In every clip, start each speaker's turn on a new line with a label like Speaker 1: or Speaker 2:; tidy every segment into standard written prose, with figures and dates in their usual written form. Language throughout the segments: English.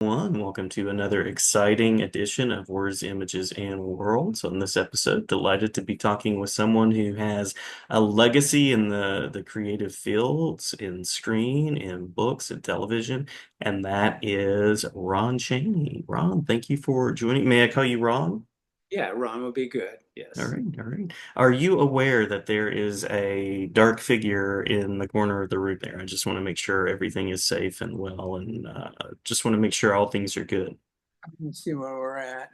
Speaker 1: everyone. Welcome to another exciting edition of Words, Images, and Worlds. On this episode, delighted to be talking with someone who has a legacy in the creative fields, in screen, in books, and television, and that is Ron Chaney. Ron, thank you for joining. May I call you Ron?
Speaker 2: Yeah, Ron would be good.
Speaker 1: All
Speaker 2: Yes.
Speaker 1: right, all right. Are you aware that there is a dark figure in the corner of the room there? I just want to make sure everything is safe and well, and just want to make sure all things are good.
Speaker 2: Let's see where we're at.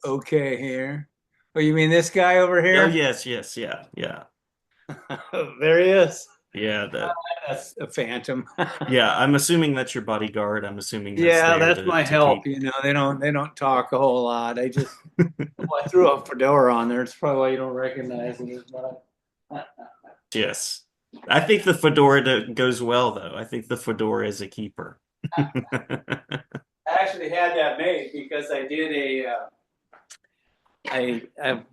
Speaker 2: Okay, here. Oh, you mean this guy over
Speaker 1: Oh,
Speaker 2: here?
Speaker 1: yes, yes, yeah, yeah,
Speaker 2: There he is.
Speaker 1: yeah.
Speaker 2: That's a phantom.
Speaker 1: Yeah. I'm assuming that's your bodyguard. I'm assuming that's
Speaker 2: Yeah,
Speaker 1: there
Speaker 2: that's
Speaker 1: to
Speaker 2: my help.
Speaker 1: keep.
Speaker 2: They don't talk a whole lot. I threw a fedora on there. It's probably why you don't recognize me as much.
Speaker 1: Yes, I think the fedora goes well, though. I think the fedora is a keeper.
Speaker 2: I actually had that made because I've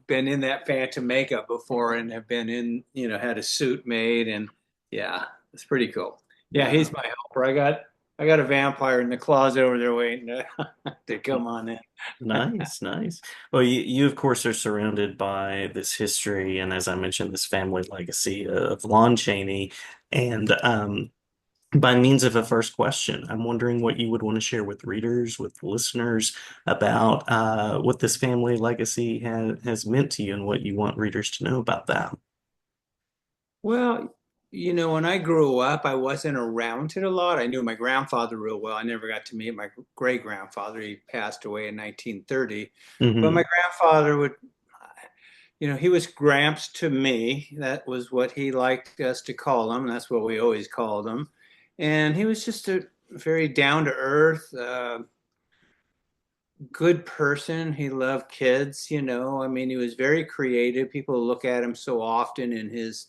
Speaker 2: been in that phantom makeup before and have been in, had a suit made and yeah, it's pretty cool. Yeah,
Speaker 1: Yeah.
Speaker 2: he's my helper. I got a vampire in the closet over there waiting to come on in.
Speaker 1: Nice, nice. Well, you of course are surrounded by this history, and as I mentioned, this family legacy of Lon Chaney. And by means of a first question, I'm wondering what you would want to share with readers, with listeners about what this family legacy has meant to you and what you want readers to know about that.
Speaker 2: Well, when I grew up, I wasn't around it a lot. I knew my grandfather real well. I never got to meet my great grandfather. He passed away in 1930. But my
Speaker 1: Hmm.
Speaker 2: grandfather would, he was Gramps to me. That was what he liked us to call him. That's what we always called him. And he was just a very down to earth, good person. He loved kids, I mean, he was very creative. People look at him so often in his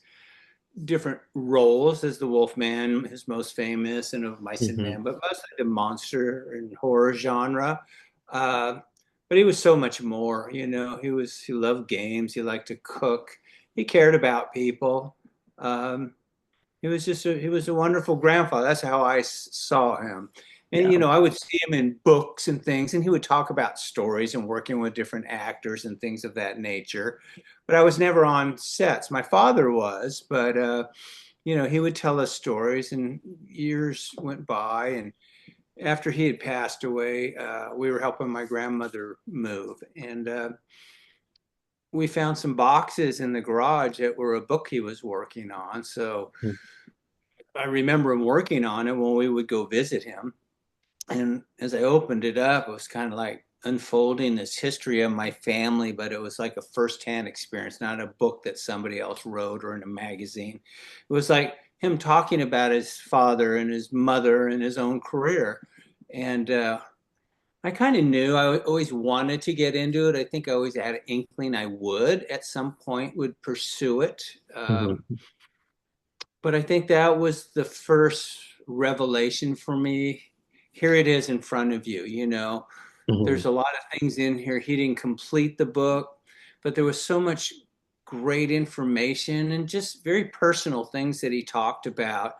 Speaker 2: different roles as the Wolfman, his most famous, and of Mice and
Speaker 1: Hmm.
Speaker 2: Men, but mostly the monster and horror genre. Uh, but he was so much more. He loved games. He liked to cook. He cared about people. Um, he was a wonderful grandfather. That's how I saw him. And
Speaker 1: Yeah.
Speaker 2: I would see him in books and things, and he would talk about stories and working with different actors and things of that nature. But I was never on sets. My father was, but he would tell us stories, and years went by, and after he had passed away, we were helping my grandmother move, and we found some boxes in the garage that were a book he was working on. So I remember him working on it when we would go visit him. And as I opened it up, it was kind of like unfolding this history of my family, but it was like a firsthand experience, not a book that somebody else wrote or in a magazine. It was like him talking about his father and his mother and his own career. And I kind of knew I always wanted to get into it. I think I always had an inkling I would at some point would pursue it.
Speaker 1: Hmm.
Speaker 2: But I think that was the first revelation for me. Here it is in front of you,
Speaker 1: Hmm.
Speaker 2: There's a lot of things in here. He didn't complete the book, but there was so much great information and just very personal things that he talked about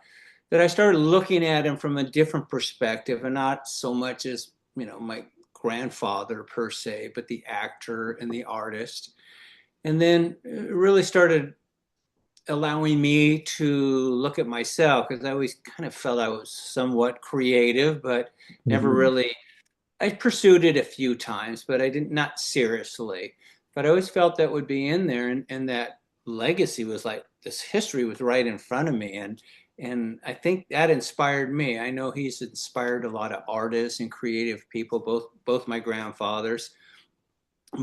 Speaker 2: that I started looking at him from a different perspective and not so much as, my grandfather per se, but the actor and the artist. And then it really started allowing me to look at myself because I always kind of felt I was somewhat creative, but never
Speaker 1: Hmm.
Speaker 2: really. I pursued it a few times, but I didn't not seriously. But I always felt that would be in there, and that legacy was like this history was right in front of me, and I think that inspired me. I know he's inspired a lot of artists and creative people, both my grandfathers,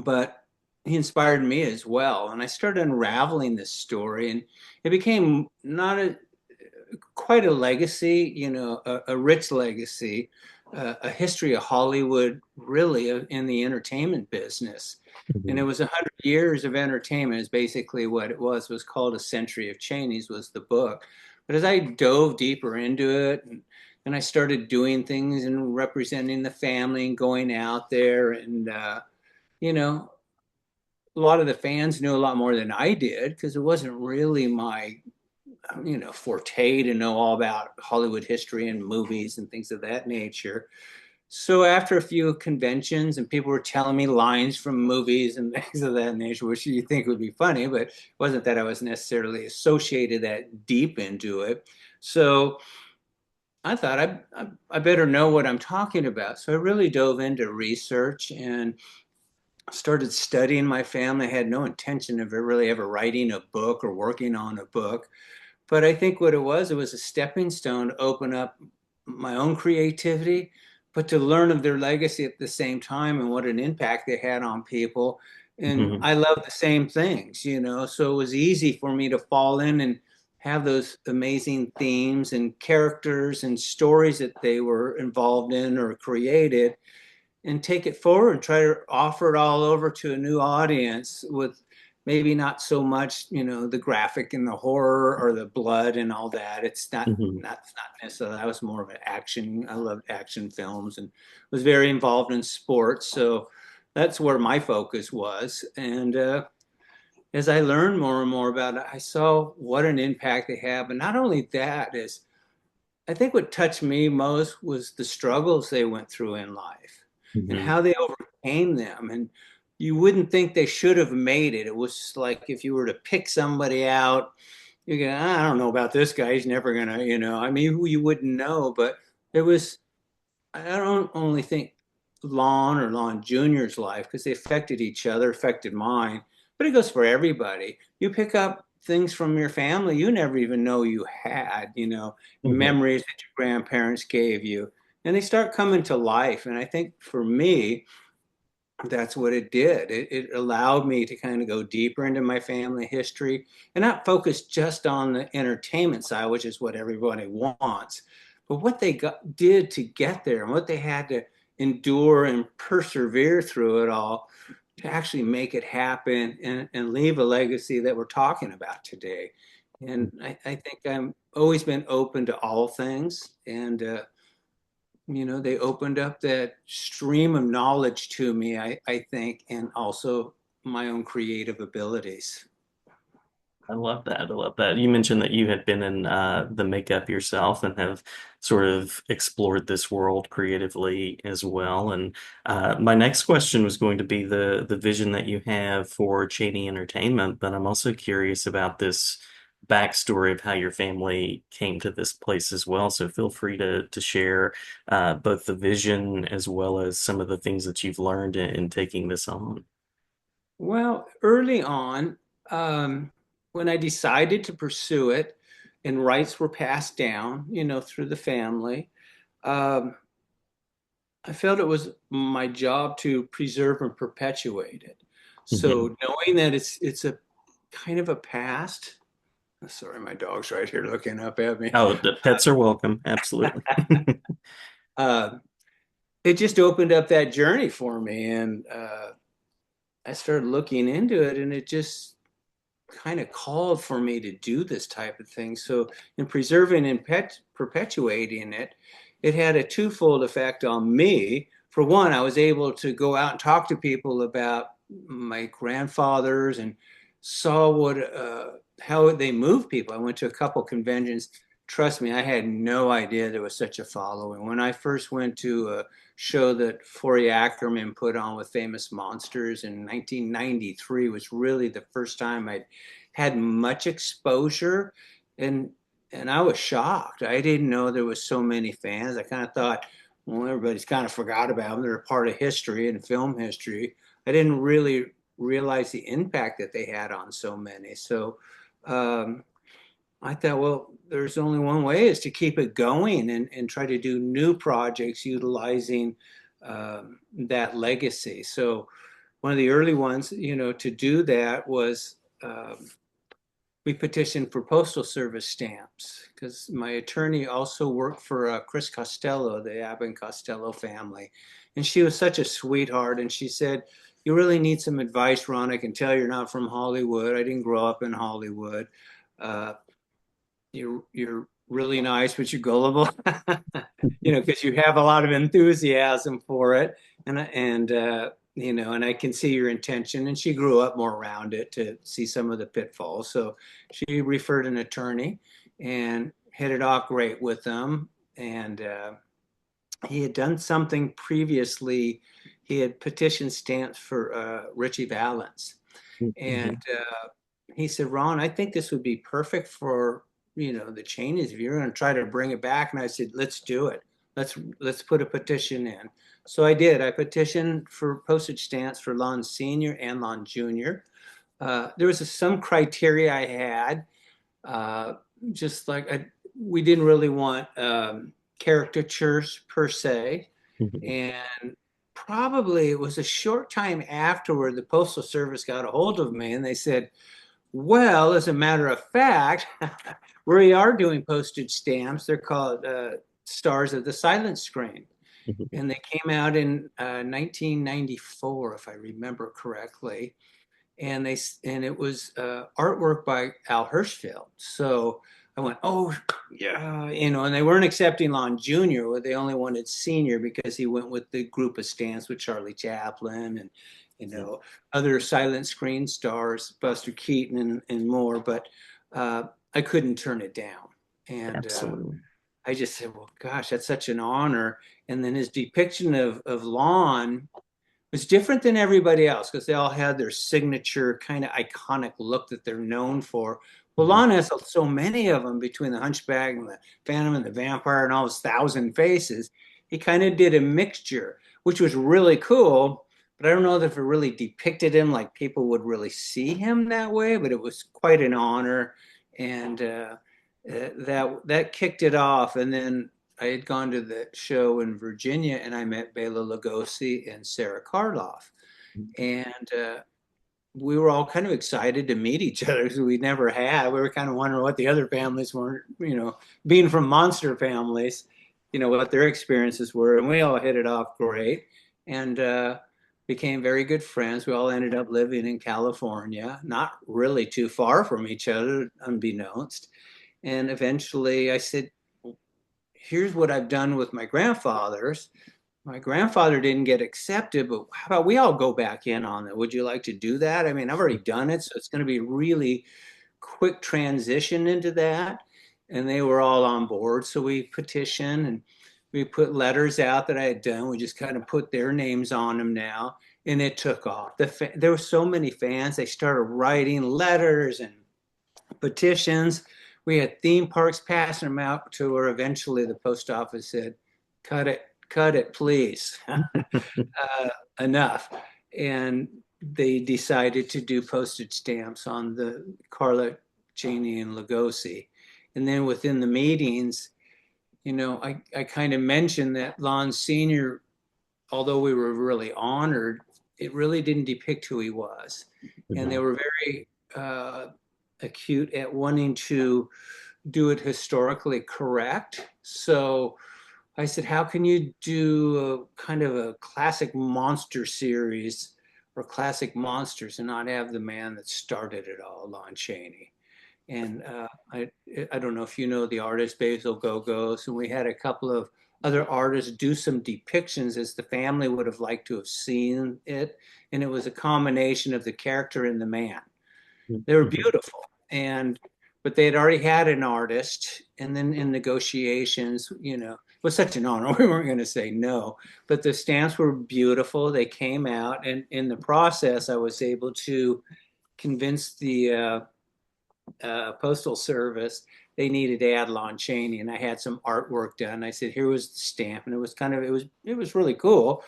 Speaker 2: but he inspired me as well. And I started unraveling this story, and it became not quite a legacy, a rich legacy, a history of Hollywood, really, in the entertainment business. And it
Speaker 1: Hmm.
Speaker 2: was 100 years of entertainment is basically what it was. It was called A Century of Cheneys was the book. But as I dove deeper into it, and I started doing things and representing the family and going out there and you know, a lot of the fans knew a lot more than I did because it wasn't really my forte to know all about Hollywood history and movies and things of that nature. So after a few conventions and people were telling me lines from movies and things of that nature, which you think would be funny, but it wasn't that I was necessarily associated that deep into it. So I thought I better know what I'm talking about. So I really dove into research and started studying my family. I had no intention of really ever writing a book or working on a book. But I think what it was a stepping stone to open up my own creativity, but to learn of their legacy at the same time and what an impact they had on people. And
Speaker 1: Hmm.
Speaker 2: I love the same things. So it was easy for me to fall in and have those amazing themes and characters and stories that they were involved in or created and take it forward and try to offer it all over to a new audience with maybe not so much, the graphic and the horror or the blood and all that. It's not
Speaker 1: Hmm.
Speaker 2: not not necessarily. I was more of an action. I loved action films and was very involved in sports. So that's where my focus was. And as I learned more and more about it, I saw what an impact they have. And not only that is I think what touched me most was the struggles they went through in life and
Speaker 1: Hmm.
Speaker 2: how they overcame them. And you wouldn't think they should have made it. It was like if you were to pick somebody out, you go, I don't know about this guy. He's never gonna, I mean, you wouldn't know, but it was, I don't only think Lon or Lon Jr.'s life, because they affected each other, affected mine, but it goes for everybody. You pick up things from your family you never even know you had,
Speaker 1: Hmm.
Speaker 2: memories that your grandparents gave you, and they start coming to life. And I think for me, that's what it did. It allowed me to kind of go deeper into my family history and not focus just on the entertainment side, which is what everybody wants, but what they did to get there and what they had to endure and persevere through it all to actually make it happen and leave a legacy that we're talking about today. And I think I'm always been open to all things. And they opened up that stream of knowledge to me, I think, and also my own creative abilities.
Speaker 1: I love that. I love that. You mentioned that you had been in the makeup yourself and have sort of explored this world creatively as well. And my next question was going to be the vision that you have for Chaney Entertainment, but I'm also curious about this backstory of how your family came to this place as well. So feel free to share both the vision as well as some of the things that you've learned in taking this on.
Speaker 2: Well, early on, when I decided to pursue it and rights were passed down, through the family, um, I felt it was my job to preserve and perpetuate it.
Speaker 1: Mhm.
Speaker 2: So knowing that it's a kind of a past. Sorry, my dog's right here looking up at me.
Speaker 1: Oh, the pets are welcome. Absolutely.
Speaker 2: Uh, it just opened up that journey for me, and I started looking into it, and it just kind of called for me to do this type of thing. So, in preserving and perpetuating it, it had a twofold effect on me. For one, I was able to go out and talk to people about my grandfathers and saw what how they move people. I went to a couple conventions. Trust me, I had no idea there was such a following. When I first went to a show that Forey Ackerman put on with Famous Monsters in 1993 was really the first time I'd had much exposure, and I was shocked. I didn't know there was so many fans. I kind of thought, well, everybody's kind of forgot about them. They're a part of history and film history. I didn't really realize the impact that they had on so many. So um, I thought, well, there's only one way is to keep it going and try to do new projects utilizing that legacy. So one of the early ones, to do that was we petitioned for postal service stamps because my attorney also worked for Chris Costello, the Abbott and Costello family. And she was such a sweetheart. And she said, you really need some advice, Ron. I can tell you're not from Hollywood. I didn't grow up in Hollywood. Uh, you're really nice, but you're gullible, because you have a lot of enthusiasm for it. And and I can see your intention. And she grew up more around it to see some of the pitfalls. So she referred an attorney and hit it off great with them. And he had done something previously. He had petitioned stamps for Richie Valens. And
Speaker 1: Mhm.
Speaker 2: he said, Ron, I think this would be perfect for, the Cheneys if you're going to try to bring it back. And I said, let's do it. Let's put a petition in. So I did. I petitioned for postage stamps for Lon Sr. and Lon Jr. There was some criteria I had, uh, just like we didn't really want caricatures per se.
Speaker 1: Mhm.
Speaker 2: And probably it was a short time afterward, the Postal Service got a hold of me and they said, well, as a matter of fact, we are doing postage stamps. They're called Stars of the Silent Screen.
Speaker 1: Mhm.
Speaker 2: And they came out in 1994, if I remember correctly. And it was artwork by Al Hirschfeld. So I went, oh yeah, and they weren't accepting Lon Jr. They only wanted Senior because he went with the group of stamps with Charlie Chaplin and you
Speaker 1: Mhm.
Speaker 2: know other silent screen stars, Buster Keaton and more. But I couldn't turn it down, and
Speaker 1: Absolutely.
Speaker 2: I just said, well, gosh, that's such an honor. And then his depiction of Lon was different than everybody else because they all had their signature kind of iconic look that they're known for. Well,
Speaker 1: Mhm.
Speaker 2: Lon has so many of them between the Hunchback and the Phantom and the Vampire and all his thousand faces. He kind of did a mixture, which was really cool. But I don't know if it really depicted him like people would really see him that way. But it was quite an honor, and that kicked it off. And then I had gone to the show in Virginia and I met Bela Lugosi and Sarah Karloff. And we were all kind of excited to meet each other because we never had. We were kind of wondering what the other families were, being from monster families, what their experiences were. And we all hit it off great and became very good friends. We all ended up living in California, not really too far from each other, unbeknownst. And eventually I said, here's what I've done with my grandfathers. My grandfather didn't get accepted, but how about we all go back in on it? Would you like to do that? I mean, I've already done it, so it's going to be really quick transition into that. And they were all on board. So we petitioned and we put letters out that I had done. We just kind of put their names on them now. And it took off. There were so many fans. They started writing letters and petitions. We had theme parks passing them out to where eventually the post office said, cut it, please. Enough. And they decided to do postage stamps on the Carla Chaney and Lugosi. And then within the meetings, I kind of mentioned that Lon Sr., although we were really honored, it really didn't depict who he was. And they
Speaker 1: Mhm.
Speaker 2: were very acute at wanting to do it historically correct. So I said, how can you do a kind of a classic monster series or classic monsters and not have the man that started it all, Lon Chaney? And I don't know if you know the artist Basil Gogos, and we had a couple of other artists do some depictions as the family would have liked to have seen it. And it was a combination of the character and the man. They were
Speaker 1: Mhm.
Speaker 2: beautiful. And but they had already had an artist, and then in negotiations, it was such an honor. We weren't going to say no, but the stamps were beautiful. They came out, and in the process, I was able to convince the postal service they needed to add Lon Chaney, and I had some artwork done. I said, "Here was the stamp," and it was really cool.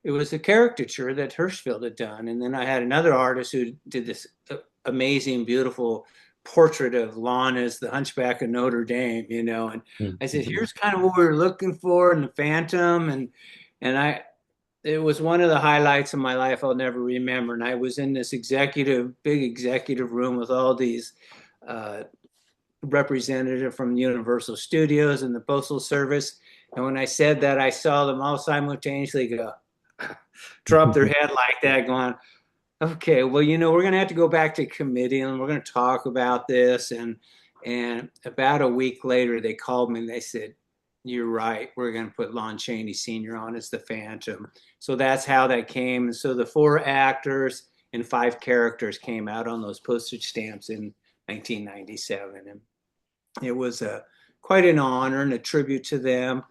Speaker 2: It was a caricature that Hirschfeld had done, and then I had another artist who did this amazing, beautiful portrait of Lon as the Hunchback of Notre Dame, And I said,
Speaker 1: Mhm.
Speaker 2: "Here's kind of what we were looking for in the Phantom," and I it was one of the highlights of my life I'll never remember. And I was in this big executive room with all these uh, representative from Universal Studios and the Postal Service. And when I said that, I saw them all simultaneously go, drop their head like that, going, okay, well, we're going to have to go back to committee and we're going to talk about this. And about a week later, they called me and they said, you're right. We're going to put Lon Chaney Sr. on as the Phantom. So that's how that came. So the four actors and five characters came out on those postage stamps in 1997. And it was quite an honor and a tribute to them,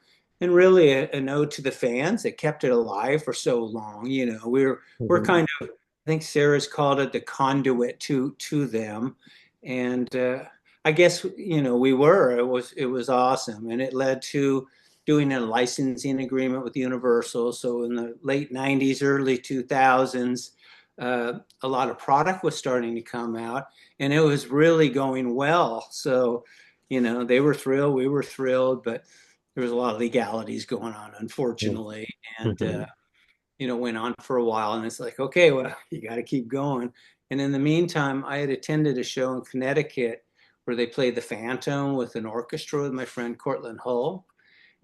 Speaker 2: and really an ode to the fans that kept it alive for so long. You know, we're
Speaker 1: Mhm.
Speaker 2: kind of, I think Sarah's called it the conduit to them, and I guess we were. It was awesome, and it led to doing a licensing agreement with Universal. So in the late '90s, early 2000s, a lot of product was starting to come out, and it was really going well. So they were thrilled, we were thrilled, but there was a lot of legalities going on, unfortunately, and
Speaker 1: Mhm.
Speaker 2: went on for a while. And it's like, okay, well, you got to keep going. And in the meantime, I had attended a show in Connecticut where they played the Phantom with an orchestra with my friend Cortland Hull,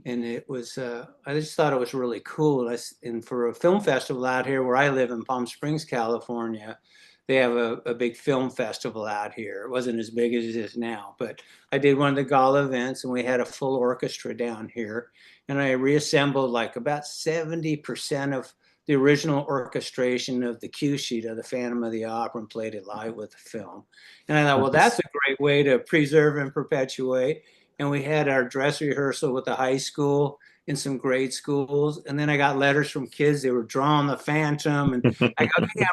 Speaker 2: and it was I just thought it was really cool. And for a film festival out here where I live in Palm Springs, California, they have a big film festival out here. It wasn't as big as it is now, but I did one of the gala events, and we had a full orchestra down here, and I reassembled like about 70% of the original orchestration of the cue sheet of the Phantom of the Opera and played it live with the film. And I thought, well, that's
Speaker 1: Nice.
Speaker 2: a great way to preserve and perpetuate. And we had our dress rehearsal with the high school and some grade schools. And then I got letters from kids. They were drawing the Phantom. And I go, okay,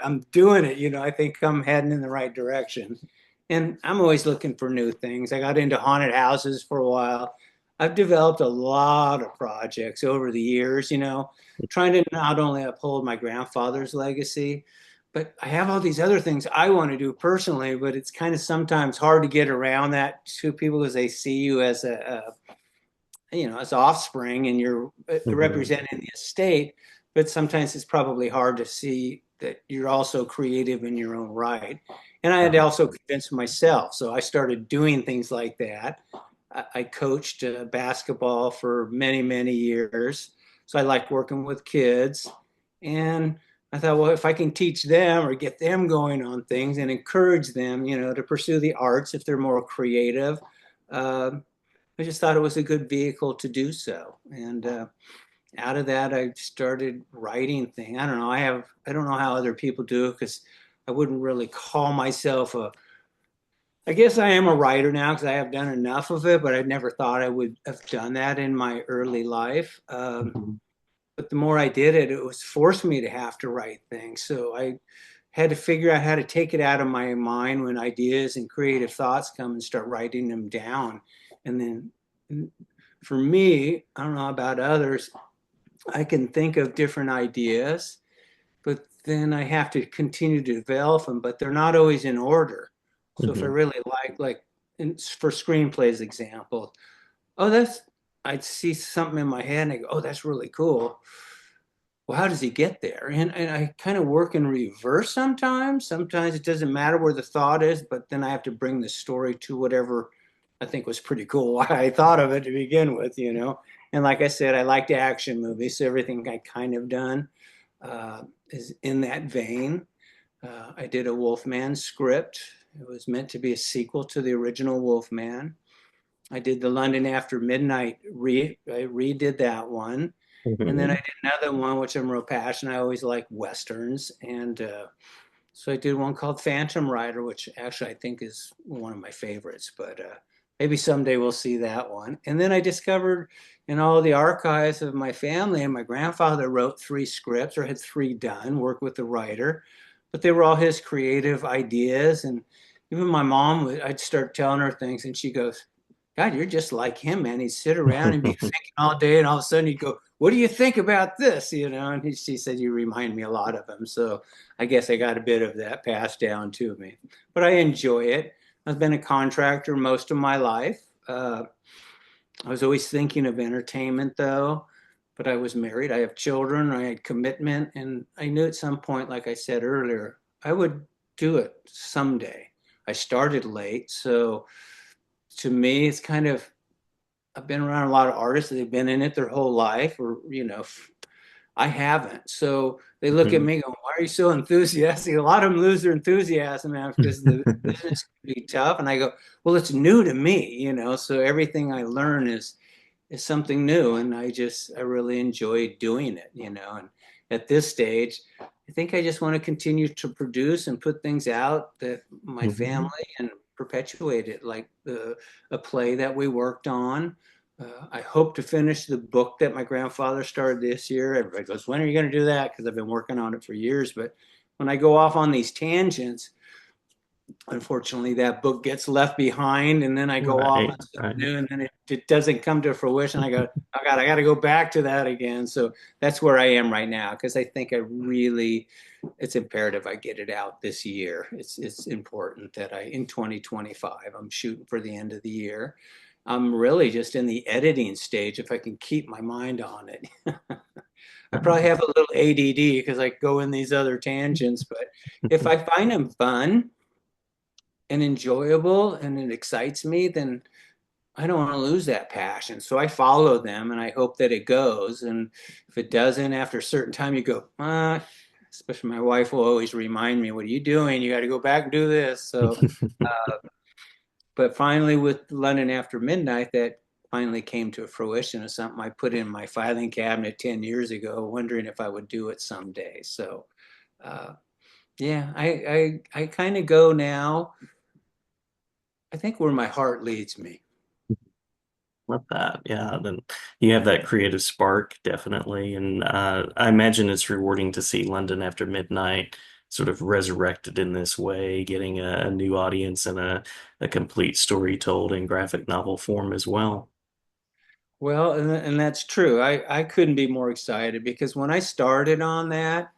Speaker 2: I'm doing it. I think I'm heading in the right direction. And I'm always looking for new things. I got into haunted houses for a while. I've developed a lot of projects over the years, trying to not only uphold my grandfather's legacy, but I have all these other things I want to do personally, but it's kind of sometimes hard to get around that to people because they see you as as offspring, and you're
Speaker 1: Mhm.
Speaker 2: representing the estate. But sometimes it's probably hard to see that you're also creative in your own right. And I had to
Speaker 1: Uh-huh.
Speaker 2: also convince myself. So I started doing things like that. I coached basketball for many, many years. So I liked working with kids. And I thought, well, if I can teach them or get them going on things and encourage them, to pursue the arts if they're more creative, uh, I just thought it was a good vehicle to do so. And out of that, I started writing things. I don't know how other people do it because I wouldn't really call myself I guess I am a writer now because I have done enough of it, but I never thought I would have done that in my early life.
Speaker 1: Mhm.
Speaker 2: But the more I did it, it was forced me to have to write things. So I had to figure out how to take it out of my mind when ideas and creative thoughts come and start writing them down. And then for me, I don't know about others, I can think of different ideas, but then I have to continue to develop them, but they're not always in order. So if I
Speaker 1: Mhm.
Speaker 2: really for screenplays example, oh, I'd see something in my head and I go, oh, that's really cool. Well, how does he get there? And I kind of work in reverse sometimes. Sometimes it doesn't matter where the thought is, but then I have to bring the story to whatever I think was pretty cool, why I thought of it to begin with. And like I said, I liked action movies, so everything I kind of done is in that vein. I did a Wolfman script. It was meant to be a sequel to the original Wolfman. I did the London After Midnight. I redid that one, and then I
Speaker 1: Mhm.
Speaker 2: did another one which I'm real passionate. I always like westerns, and so I did one called Phantom Rider, which actually I think is one of my favorites. But maybe someday we'll see that one. And then I discovered in all the archives of my family, and my grandfather wrote three scripts or had three done, worked with the writer, but they were all his creative ideas. And even my mom, I'd start telling her things, and she goes, God, you're just like him, man. He'd sit around and be thinking all day, and all of a sudden he'd go, what do you think about this? And she said, you remind me a lot of him. So I guess I got a bit of that passed down to me, but I enjoy it. I've been a contractor most of my life. I was always thinking of entertainment though, but I was married. I have children. I had commitment, and I knew at some point, like I said earlier, I would do it someday. I started late, so to me, it's kind of I've been around a lot of artists that have been in it their whole life, or I haven't. So they look at
Speaker 1: Mhm.
Speaker 2: me going, why are you so enthusiastic? A lot of them lose their enthusiasm man, because the business can be tough. And I go, well, it's new to me. So everything I learn is something new, and I really enjoy doing it, And at this stage, I think I just want to continue to produce and put things out that my family
Speaker 1: Mhm.
Speaker 2: and perpetuate it, like a play that we worked on. I hope to finish the book that my grandfather started this year. Everybody goes, "When are you going to do that?" Because I've been working on it for years. But when I go off on these tangents, unfortunately, that book gets left behind, and then I go off on
Speaker 1: Right,
Speaker 2: something
Speaker 1: right.
Speaker 2: new, and then it doesn't come to fruition. I go, oh God, I got to go back to that again. So that's where I am right now, because I think it's imperative I get it out this year. It's important that in 2025, I'm shooting for the end of the year. I'm really just in the editing stage if I can keep my mind on it. I probably have a little ADD because I go in these other tangents, but if I find them fun and enjoyable and it excites me, then I don't want to lose that passion. So I follow them and I hope that it goes. And if it doesn't, after a certain time, you go, especially my wife will always remind me, what are you doing? You got to go back and do this. So, but finally, with London After Midnight, that finally came to fruition of something I put in my filing cabinet 10 years ago, wondering if I would do it someday. So, uh, yeah, I kind of go now. I think where my heart leads me.
Speaker 1: Love that. Yeah, then you have that creative spark, definitely. And I imagine it's rewarding to see London After Midnight sort of resurrected in this way, getting a new audience and a complete story told in graphic novel form as well.
Speaker 2: Well, and that's true. I couldn't be more excited because when I started on that,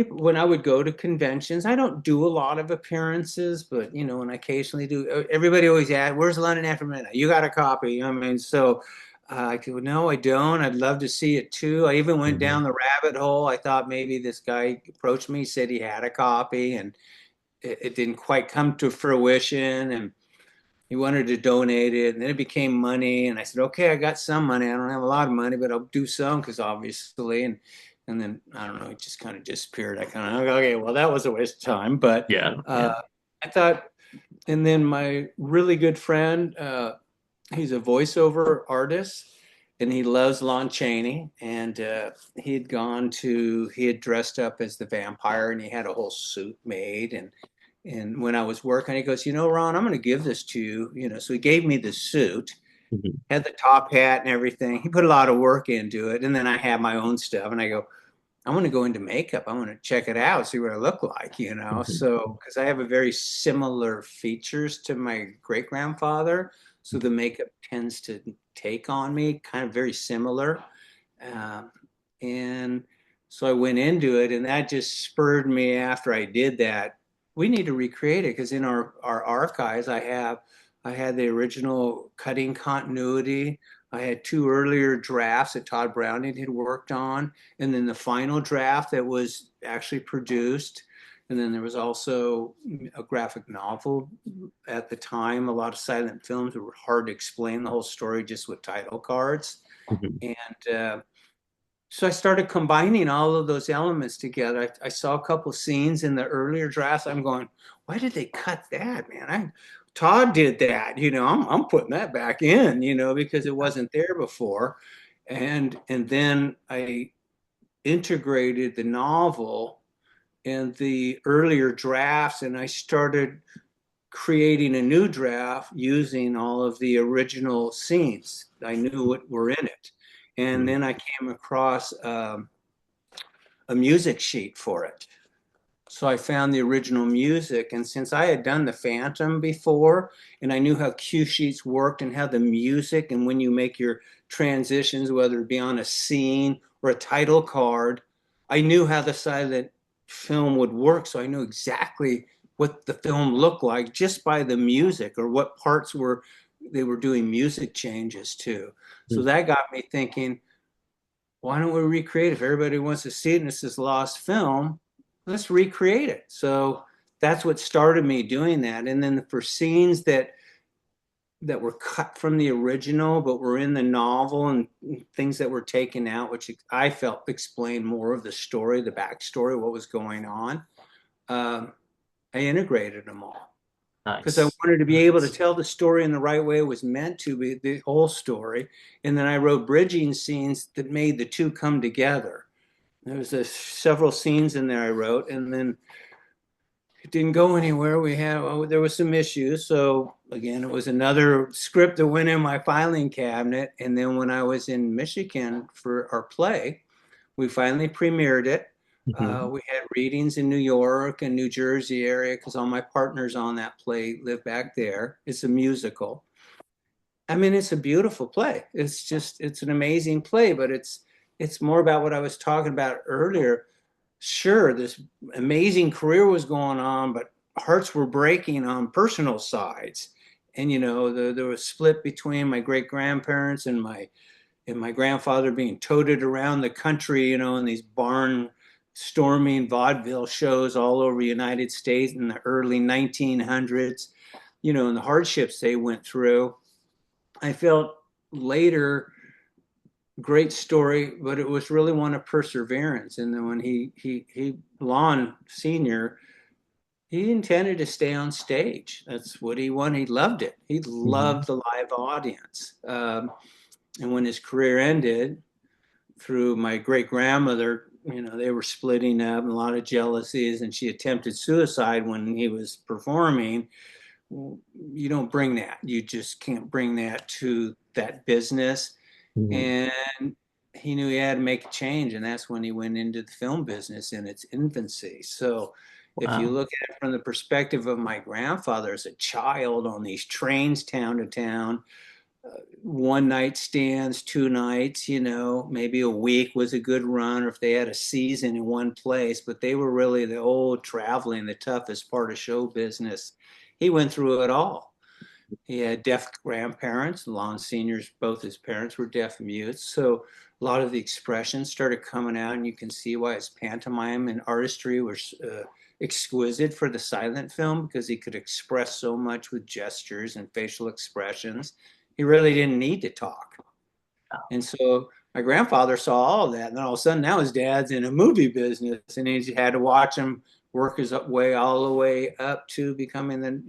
Speaker 2: when I would go to conventions, I don't do a lot of appearances, but and I occasionally do. Everybody always asks, "Where's London After Midnight? You got a copy?" I mean, so I go, "No, I don't. I'd love to see it too." I even went
Speaker 1: Mhm.
Speaker 2: down the rabbit hole. I thought maybe this guy approached me, said he had a copy, and it didn't quite come to fruition. And he wanted to donate it, and then it became money. And I said, okay, I got some money. I don't have a lot of money, but I'll do some because obviously. And then I don't know, it just kind of disappeared. I kind of okay, well, that was a waste of time. But
Speaker 1: Yeah,
Speaker 2: uh,
Speaker 1: yeah.
Speaker 2: I thought, and then my really good friend, he's a voiceover artist, and he loves Lon Chaney. And he had dressed up as the vampire, and he had a whole suit made, and when I was working, he goes, Ron, I'm going to give this to you. So he gave me the suit,
Speaker 1: Mhm.
Speaker 2: had the top hat and everything. He put a lot of work into it. And then I had my own stuff. And I go, I want to go into makeup. I want to check it out, see what I look like.
Speaker 1: Mhm.
Speaker 2: So, because I have a very similar features to my great grandfather. So the makeup tends to take on me, kind of very similar. Um, and so I went into it, and that just spurred me after I did that. We need to recreate it because in our archives, I had the original cutting continuity. I had two earlier drafts that Todd Browning had worked on, and then the final draft that was actually produced. And then there was also a graphic novel at the time. A lot of silent films were hard to explain the whole story just with title cards.
Speaker 1: Mhm.
Speaker 2: And so I started combining all of those elements together. I saw a couple scenes in the earlier drafts. I'm going, why did they cut that, man? Todd did that. I'm putting that back in, because it wasn't there before. And then I integrated the novel and the earlier drafts, and I started creating a new draft using all of the original scenes. I knew what were in it. And
Speaker 1: Mhm.
Speaker 2: then I came across a music sheet for it. So I found the original music. And since I had done the Phantom before, and I knew how cue sheets worked and how the music, and when you make your transitions, whether it be on a scene or a title card, I knew how the silent film would work. So I knew exactly what the film looked like just by the music or what parts they were doing music changes to. So that got me thinking, why don't we recreate it? If everybody wants to see it and it's this lost film, let's recreate it. So that's what started me doing that. And then for scenes that were cut from the original but were in the novel and things that were taken out, which I felt explained more of the story, the backstory, what was going on, I integrated them all. because I
Speaker 1: Nice.
Speaker 2: wanted to be able to
Speaker 1: Nice.
Speaker 2: tell the story in the right way it was meant to be, the whole story. And then I wrote bridging scenes that made the two come together. There was several scenes in there I wrote, and then it didn't go anywhere. There was some issues. So again, it was another script that went in my filing cabinet. And then when I was in Michigan for our play, we finally premiered it.
Speaker 1: Hmm.
Speaker 2: We had readings in New York and New Jersey area because all my partners on that play live back there. It's a musical. I mean, it's a beautiful play. It's an amazing play, but it's more about what I was talking about earlier. Sure, this amazing career was going on, but hearts were breaking on personal sides. And there was split between my great grandparents and my grandfather being toted around the country, in these barn storming vaudeville shows all over the United States in the early 1900s, and the hardships they went through. I felt later, great story, but it was really one of perseverance. And then when Lon Senior, he intended to stay on stage. That's what he wanted. He loved it. He
Speaker 1: Hmm.
Speaker 2: loved the live audience. And when his career ended, through my great grandmother, they were splitting up and a lot of jealousies, and she attempted suicide when he was performing. You don't bring that. You just can't bring that to that business.
Speaker 1: Hmm.
Speaker 2: And he knew he had to make a change, and that's when he went into the film business in its infancy. So if you
Speaker 1: Wow.
Speaker 2: look at it from the perspective of my grandfather as a child on these trains town to town, one night stands, two nights, maybe a week was a good run, or if they had a season in one place, but they were really the old traveling, the toughest part of show business. He went through it all. He had deaf grandparents. Lon Senior's, both his parents were deaf mutes. So a lot of the expressions started coming out, and you can see why his pantomime and artistry were exquisite for the silent film because he could express so much with gestures and facial expressions. He really didn't need to talk. And so my grandfather saw all of that. And then all of a sudden, now his dad's in a movie business, and he had to watch him work his way all the way up to becoming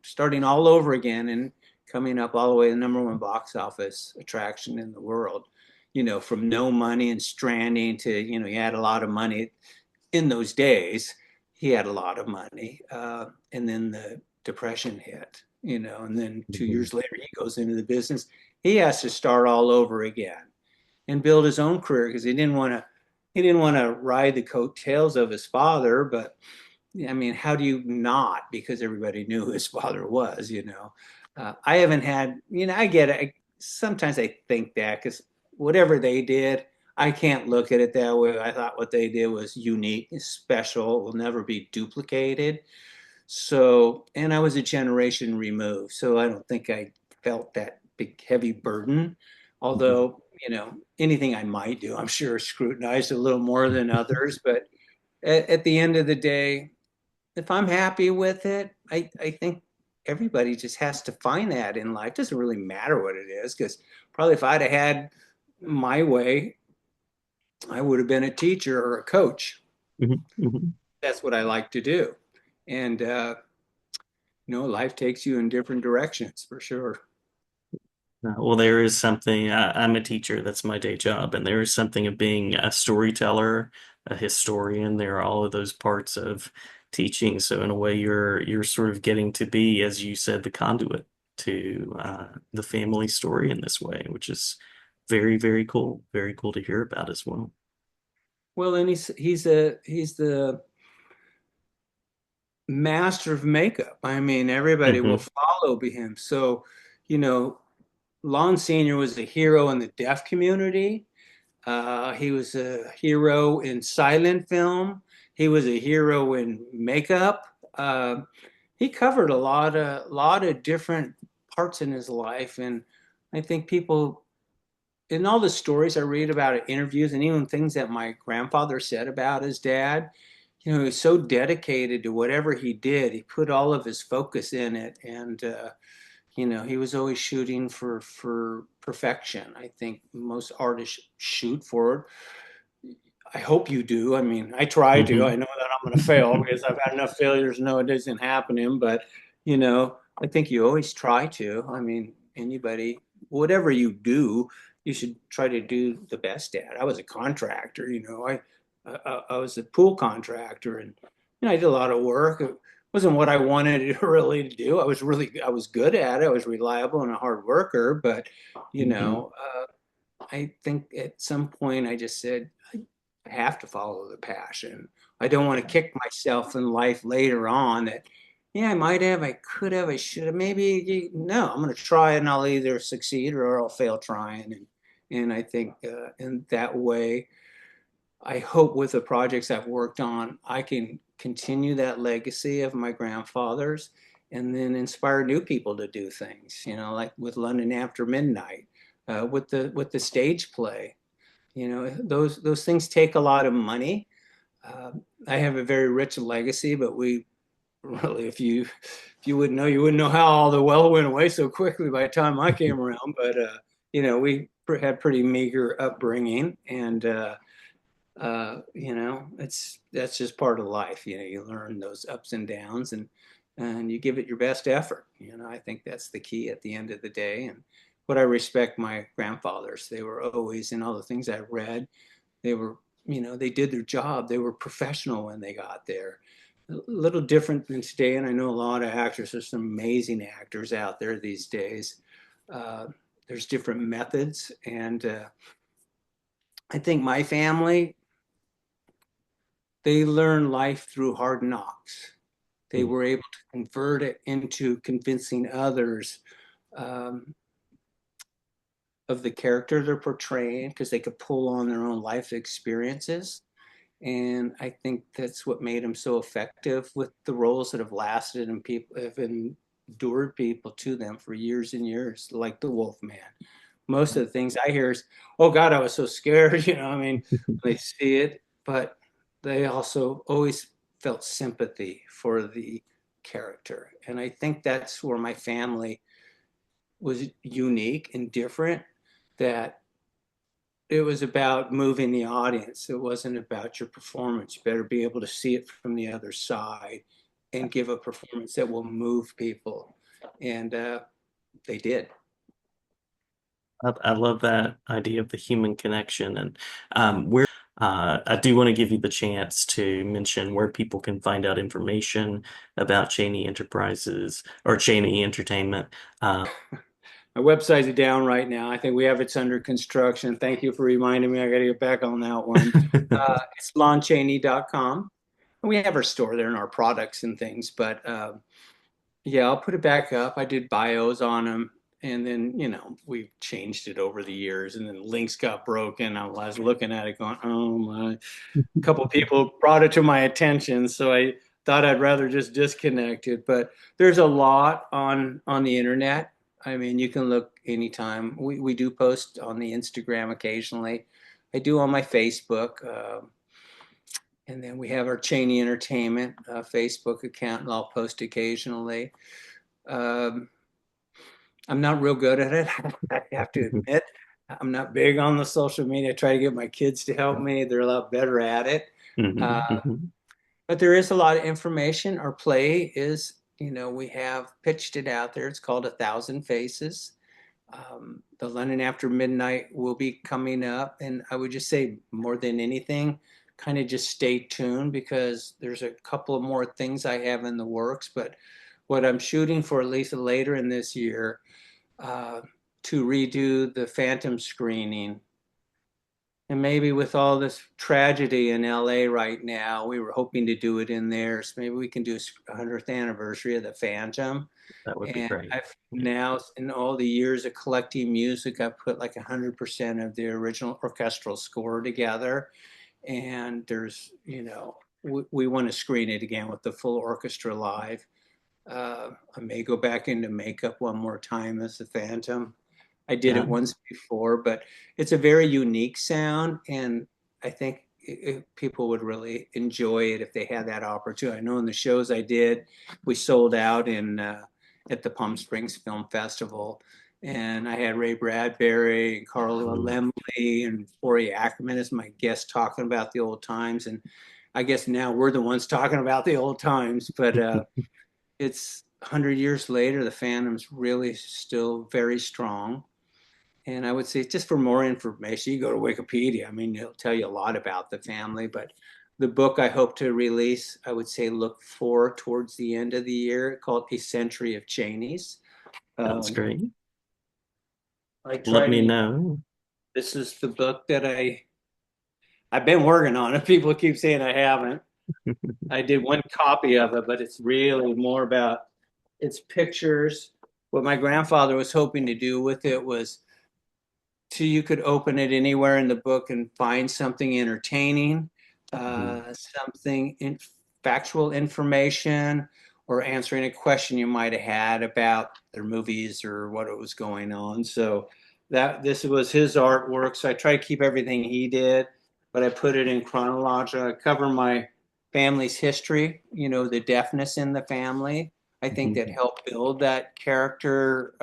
Speaker 2: starting all over again and coming up all the way to the number one box office attraction in the world. From no money and stranding to, he had a lot of money in those days. He had a lot of money. And then the depression hit, and then 2 years
Speaker 1: Hmm.
Speaker 2: later, he goes into the business. He has to start all over again and build his own career because he didn't want to ride the coattails of his father. But I mean, how do you not? Because everybody knew who his father was. I haven't had, I get it. Sometimes I think that because whatever they did, I can't look at it that way. I thought what they did was unique, special, will never be duplicated. So, and I was a generation removed, so I don't think I felt that big, heavy burden.
Speaker 1: Hmm.
Speaker 2: Although, anything I might do, I'm sure scrutinized a little more than others. But at the end of the day, if I'm happy with it, I think everybody just has to find that in life. It doesn't really matter what it is, because probably if I'd have had my way, I would have been a teacher or a coach.
Speaker 1: Hmm. Hmm.
Speaker 2: That's what I like to do. And, life takes you in different directions for sure.
Speaker 1: Well, there is something, I'm a teacher, that's my day job, and there is something of being a storyteller, a historian. There are all of those parts of teaching. So in a way, you're sort of getting to be, as you said, the conduit to the family story in this way, which is very, very cool. Very cool to hear about as well.
Speaker 2: Well, and he's the master of makeup. I mean, everybody will
Speaker 1: Hmm.
Speaker 2: follow him. So, you know, Lon Senior was a hero in the deaf community. He was a hero in silent film. He was a hero in makeup. He covered a lot of different parts in his life, and I think people in all the stories I read about it, interviews, and even things that my grandfather said about his dad, he was so dedicated to whatever he did. He put all of his focus in it, and he was always shooting for perfection. I think most artists shoot for it. I hope you do. I mean, I try to. I
Speaker 1: Hmm.
Speaker 2: know that I'm going to fail because I've had enough failures to know it isn't happening. But I think you always try to. I mean, anybody, whatever you do, you should try to do the best at. I was a contractor, I was a pool contractor, and I did a lot of work. It wasn't what I wanted really to do. I was good at it. I was reliable and a hard worker, but
Speaker 1: Hmm.
Speaker 2: I think at some point I just said I have to follow the passion. I don't want to kick myself in life later on that, yeah, I might have, I could have, I should have, maybe. No, I'm going to try and I'll either succeed or I'll fail trying. And I think in that way, I hope with the projects I've worked on, I can continue that legacy of my grandfathers and then inspire new people to do things, like with London After Midnight, with the stage play. Those things take a lot of money. Uh, I have a very rich legacy, but we really, if you wouldn't know, you wouldn't know how all the wealth went away so quickly by the time I came around. But we had pretty meager upbringing, and that's just part of life. You learn those ups and downs, and you give it your best effort. I think that's the key at the end of the day. And what I respect my grandfathers, they were always in all the things I read. They were, they did their job. They were professional when they got there. A little different than today, and I know a lot of actors. There's some amazing actors out there these days. Uh, there's different methods, and I think my family, they learned life through hard knocks. They were able to convert it into convincing others um, of the character they're portraying because they could pull on their own life experiences. And I think that's what made them so effective with the roles that have lasted and people have endured people to them for years and years, like the Wolf Man. Most of the things I hear is, "Oh God, I was so scared." I mean, when they see it, but they also always felt sympathy for the character, and I think that's where my family was unique and different. That it was about moving the audience. It wasn't about your performance. You better be able to see it from the other side and give a performance that will move people. And they did.
Speaker 1: I love that idea of the human connection. And where I do want to give you the chance to mention where people can find out information about Chaney Enterprises or Chaney Entertainment. Um,
Speaker 2: My website's down right now. I think we have it's under construction. Thank you for reminding me. I got to get back on that one. It's lonchaney.com. And we have our store there and our products and things. But yeah, I'll put it back up. I did bios on them. And then, we've changed it over the years. And then links got broken. I was looking at it going, oh my. A couple of people brought it to my attention. So I thought I'd rather just disconnect it. But there's a lot on the internet. I mean, you can look anytime. We do post on the Instagram occasionally. I do on my Facebook. And then we have our Chaney Entertainment Facebook account, and I'll post occasionally. Um, I'm not real good at it. I have to admit, I'm not big on the social media. I try to get my kids to help me. They're a lot better at it. Uh,
Speaker 1: mhm, mhm.
Speaker 2: but there is a lot of information. Our play is, we have pitched it out there. It's called A Thousand Faces. The London After Midnight will be coming up. And I would just say, more than anything, kind of just stay tuned because there's a couple of more things I have in the works. But what I'm shooting for, at least later in this year, uh, to redo the Phantom screening. And maybe with all this tragedy in LA right now, we were hoping to do it in there. So maybe we can do a 100th anniversary of the Phantom.
Speaker 1: That would be
Speaker 2: And
Speaker 1: great.
Speaker 2: I've now, in all the years of collecting music, I've put like 100% of the original orchestral score together. And there's, we want to screen it again with the full orchestra live. I may go back into makeup one more time as the Phantom. I did
Speaker 1: Yeah.
Speaker 2: it once before, but it's a very unique sound, and I think people would really enjoy it if they had that opportunity. I know in the shows I did, we sold out in at the Palm Springs Film Festival, and I had Ray Bradbury and Carla
Speaker 1: Mm.
Speaker 2: Lemley and Forey Ackerman as my guests talking about the old times, and I guess now we're the ones talking about the old times, but it's 100 years later, the fandom's really still very strong. And I would say just for more information, you go to Wikipedia. I mean, it'll tell you a lot about the family, but the book I hope to release, I would say look for towards the end of the year, called A Century of Cheneys.
Speaker 1: Sounds
Speaker 2: Um,
Speaker 1: great.
Speaker 2: I
Speaker 1: Let
Speaker 2: try
Speaker 1: me
Speaker 2: to,
Speaker 1: know.
Speaker 2: this is the book that I've been working on it. People keep saying I haven't. I did one copy of it, but it's really more about its pictures. What my grandfather was hoping to do with it was so you could open it anywhere in the book and find something entertaining,
Speaker 1: Mhm.
Speaker 2: something in factual information, or answering a question you might have had about their movies or what it was going on. So that this was his artwork. So I try to keep everything he did, but I put it in chronological. I cover my family's history, the deafness in the family. I think that
Speaker 1: Mhm.
Speaker 2: helped build that character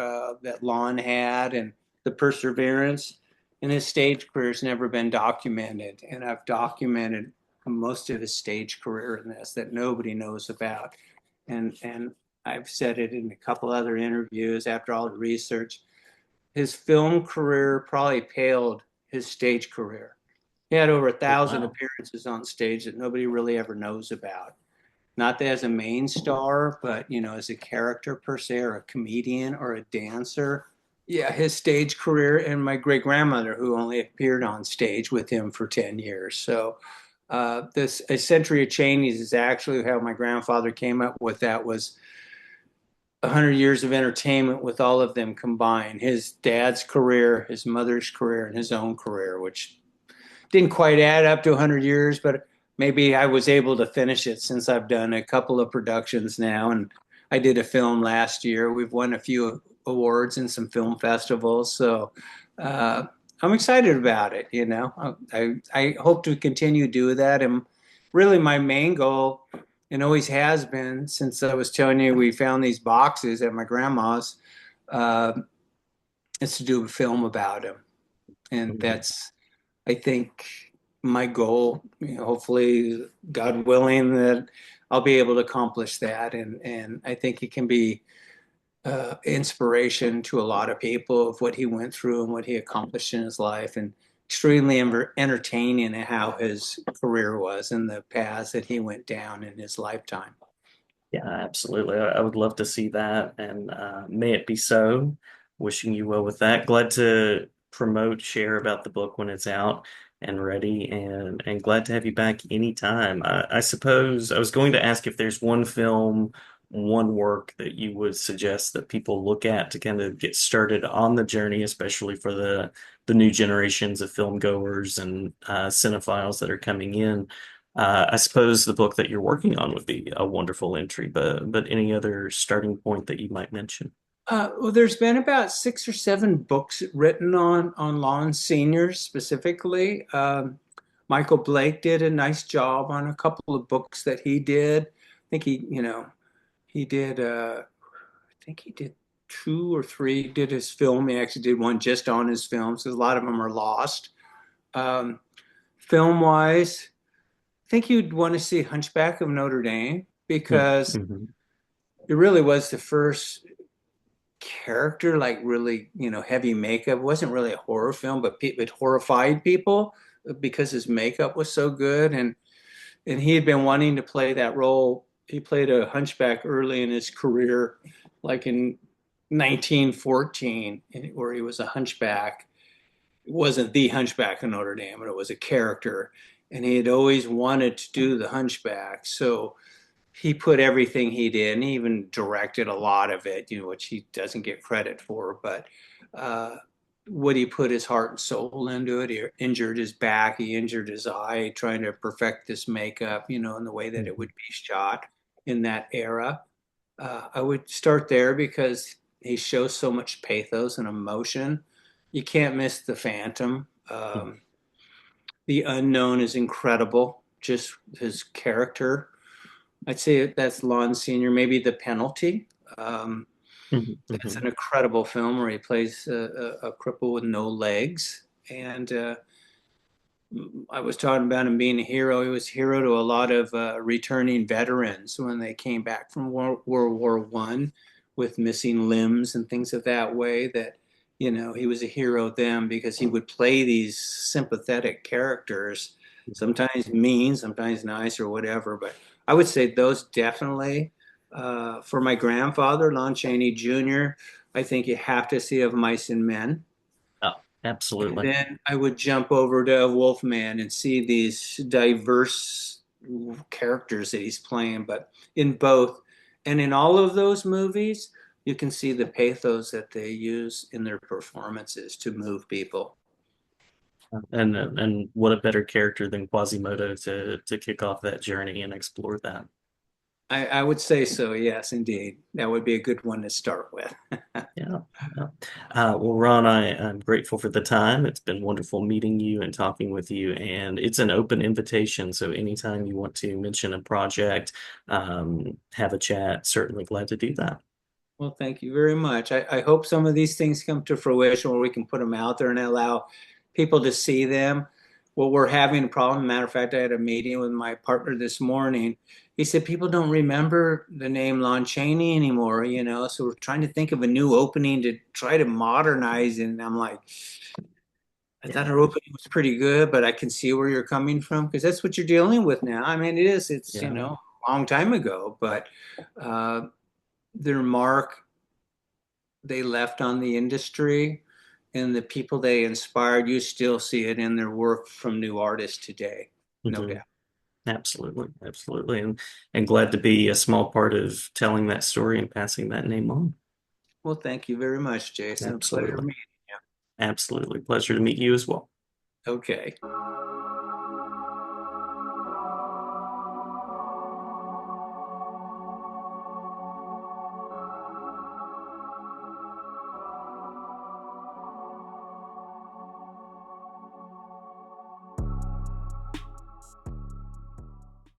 Speaker 2: that Lon had and the perseverance. And his stage career has never been documented. And I've documented most of his stage career in this that nobody knows about. And I've said it in a couple other interviews after all the research. His film career probably paled his stage career. He had over 1,000
Speaker 1: Wow.
Speaker 2: appearances on stage that nobody really ever knows about. Not that as a main star, but as a character per se, or a comedian or a dancer. Yeah, his stage career, and my great grandmother, who only appeared on stage with him for 10 years. So, this A Century of Cheneys is actually how my grandfather came up with that, was 100 years of entertainment with all of them combined. His dad's career, his mother's career, and his own career, which didn't quite add up to 100 years, but maybe I was able to finish it since I've done a couple of productions now. And I did a film last year. We've won a few awards in some film festivals. So uh, I'm excited about it. I hope to continue to do that. And really, my main goal, and always has been since I was telling you we found these boxes at my grandma's, uh, is to do a film about him. And
Speaker 1: Mhm.
Speaker 2: that's, I think, my goal. Hopefully, God willing, that I'll be able to accomplish that. And I think it can be inspiration to a lot of people of what he went through and what he accomplished in his life, and extremely entertaining how his career was and the paths that he went down in his lifetime.
Speaker 1: Yeah, absolutely. I would love to see that, and may it be so. Wishing you well with that. Glad to promote, share about the book when it's out and ready, and glad to have you back anytime. I suppose I was going to ask if there's one film, one work that you would suggest that people look at to kind of get started on the journey, especially for the new generations of film goers and cinephiles that are coming in. I suppose the book that you're working on would be a wonderful entry, but any other starting point that you might mention?
Speaker 2: Well, there's been about 6 or 7 books written on Lon Senior specifically. Michael Blake did a nice job on a couple of books that he did. I think he did. I think he did 2 or 3. Did his film. He actually did one just on his films because a lot of them are lost. Um, Film wise, I think you'd want to see Hunchback of Notre Dame because
Speaker 1: Mm-hmm.
Speaker 2: it really was the first character, like really, heavy makeup. It wasn't really a horror film, but it horrified people because his makeup was so good. And he had been wanting to play that role. He played a hunchback early in his career, like in 1914, where he was a hunchback. It wasn't the Hunchback of Notre Dame, but it was a character. And he had always wanted to do the hunchback. So he put everything he did, and he even directed a lot of it, which he doesn't get credit for. But uh, would he put his heart and soul into it? He injured his back, he injured his eye, trying to perfect this makeup, in the way that it
Speaker 1: Hmm.
Speaker 2: would be shot in that era. I would start there because he shows so much pathos and emotion. You can't miss the Phantom. The unknown is incredible. Just his character. I'd say that's Lon Senior. Maybe The Penalty. Um, that's
Speaker 1: Hmm.
Speaker 2: an incredible film where he plays a cripple with no legs, and I was talking about him being a hero. He was a hero to a lot of returning veterans when they came back from World War One with missing limbs and things of that way. That, he was a hero then because he would play these sympathetic characters, sometimes mean, sometimes nice or whatever. But I would say those definitely. For my grandfather, Lon Chaney Jr., I think you have to see Of Mice and Men.
Speaker 1: Oh,
Speaker 2: And
Speaker 1: absolutely.
Speaker 2: then I would jump over to Wolfman and see these diverse characters that he's playing, but in both and in all of those movies, you can see the pathos that they use in their performances to move people.
Speaker 1: And what a better character than Quasimodo to kick off that journey and explore that.
Speaker 2: I would say so, yes, indeed. That would be a good one to start with.
Speaker 1: Yeah. Yeah. Well, Ron, I'm grateful for the time. It's been wonderful meeting you and talking with you, and it's an open invitation. So anytime you want to mention a project, have a chat, certainly glad to do that.
Speaker 2: Well, thank you very much. I hope some of these things come to fruition where we can put them out there and allow people to see them. Well, we're having a problem. Matter of fact, I had a meeting with my partner this morning. He said people don't remember the name Lon Chaney anymore, so we're trying to think of a new opening to try to modernize it. And I'm like, I thought
Speaker 1: Yeah.
Speaker 2: our opening was pretty good, but I can see where you're coming from because that's what you're dealing with now. I mean, it's,
Speaker 1: Yeah.
Speaker 2: a long time ago, but uh, their mark they left on the industry and the people they inspired, you still see it in their work from new artists today, no
Speaker 1: Hmm.
Speaker 2: doubt.
Speaker 1: Absolutely. Absolutely. And glad to be a small part of telling that story and passing that name on.
Speaker 2: Well, thank you very much, Jason. A pleasure
Speaker 1: Absolutely.
Speaker 2: meeting
Speaker 1: Absolutely. Pleasure to meet you as well.
Speaker 2: you. Okay.